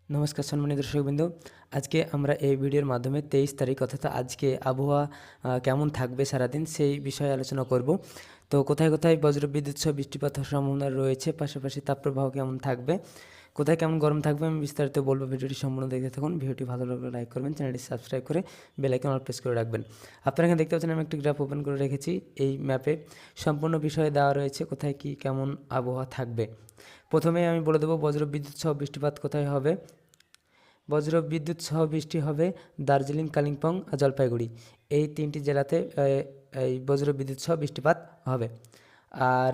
নমস্কার সম্মানিত দর্শকবৃন্দ, আজকে আমরা এই ভিডিওর মাধ্যমে 23 তারিখ অর্থাৎ আজকে আবহাওয়া কেমন থাকবে সারাদিন সেই বিষয়ে আলোচনা করব। তো কোথায় কোথায় বজ্রবিদ্যুৎ সহ বৃষ্টিপাত হওয়ার সম্ভাবনা রয়েছে, পাশাপাশি তাপপ্রবাহ কেমন থাকবে, কোথায় কেমন গরম থাকবে আমি বিস্তারিত বলবো। ভিডিওটি সম্পূর্ণ দেখতে থাকুন। ভিডিওটি ভালো লাগলে লাইক করবেন, চ্যানেলটি সাবস্ক্রাইব করে বেল আইকন অল প্রেস করে রাখবেন। আপনারা এখানে দেখতে পাচ্ছেন আমি একটি গ্রাফ ওপেন করে রেখেছি। এই ম্যাপে সম্পূর্ণ বিষয়ে দেওয়া রয়েছে কোথায় কি কেমন আবহাওয়া থাকবে। প্রথমে আমি বলে দেবো বজ্রবিদ্যুৎ সহ বৃষ্টিপাত কোথায় হবে। বজ্রবিদ্যুৎ সহ বৃষ্টি হবে দার্জিলিং, কালিম্পং, জলপাইগুড়ি এই তিনটি জেলাতে এই বজ্রবিদ্যুৎ সহ বৃষ্টিপাত হবে। আর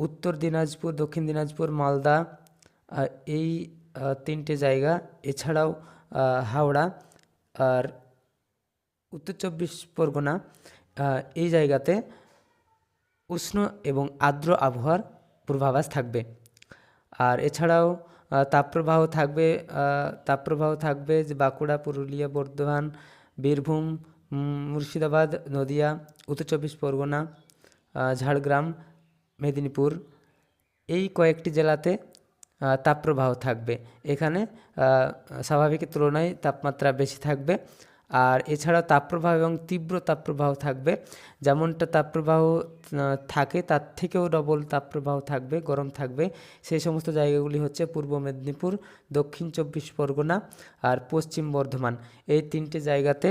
উত্তর দিনাজপুর, দক্ষিণ দিনাজপুর, মালদা এই তিনটে জায়গা, এছাড়াও হাওড়া আর উত্তর চব্বিশ পরগনা এই জায়গাতে উষ্ণ এবং আর্দ্র আবহাওয়ার পূর্বাভাস থাকবে। আর এছাড়াও তাপপ্রবাহ থাকবে যে বাঁকুড়া, পুরুলিয়া, বর্ধমান, বীরভূম, মুর্শিদাবাদ, নদিয়া, উত্তর চব্বিশ পরগনা, ঝাড়গ্রাম, মেদিনীপুর এই কয়েকটি জেলাতে তাপপ্রবাহ থাকবে। এখানে স্বাভাবিকের তুলনায় তাপমাত্রা বেশি থাকবে। আর এছাড়াও তাপপ্রবাহ এবং তীব্র তাপপ্রবাহ থাকবে। যেমনটা তাপপ্রবাহ থাকে তার থেকেও ডবল তাপপ্রবাহ থাকবে, গরম থাকবে। সেই সমস্ত জায়গাগুলি হচ্ছে পূর্ব মেদিনীপুর, দক্ষিণ চব্বিশ পরগনা আর পশ্চিম বর্ধমান। এই তিনটে জায়গাতে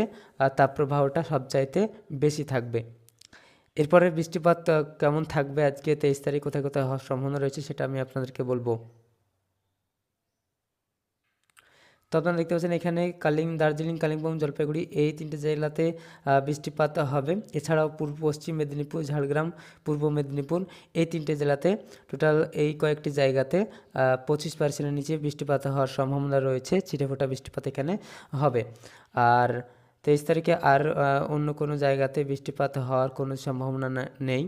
তাপপ্রবাহটা সবচাইতে বেশি থাকবে। এরপরে বৃষ্টিপাত কেমন থাকবে আজকে 23 তারিখ, কোথায় কোথায় হওয়ার সম্ভাবনা রয়েছে সেটা আমি আপনাদেরকে বলবো। তো আপনারা দেখতে পাচ্ছেন এখানে দার্জিলিং, কালিম্পং, জলপাইগুড়ি এই তিনটে জেলাতে বৃষ্টিপাত হবে। এছাড়াও পূর্ব পশ্চিম মেদিনীপুর, ঝাড়গ্রাম, পূর্ব মেদিনীপুর এই তিনটে জেলাতে টোটাল এই কয়েকটি জায়গাতে 25% নিচে বৃষ্টিপাত হওয়ার সম্ভাবনা রয়েছে। ছিটেফোঁটা বৃষ্টিপাত এখানে হবে। আর 23 তারিখে আর অন্য কোনো জায়গাতে বৃষ্টিপাত হওয়ার কোনো সম্ভাবনা নেই।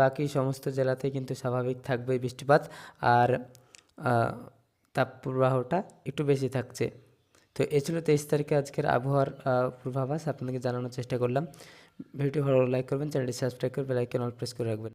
বাকি সমস্ত জেলাতে কিন্তু স্বাভাবিক থাকবে বৃষ্টিপাত। আর তাপপ্রবাহটা একটু বেশি থাকছে। তো এই ছিল 23 তারিখে আজকের আবহাওয়ার পূর্বাভাস আপনাদেরকে জানানোর চেষ্টা করলাম। ভিডিওটি ভালো লাইক করবেন, চ্যানেলটি সাবস্ক্রাইব করে বেল আইকন অল প্রেস করে রাখবেন।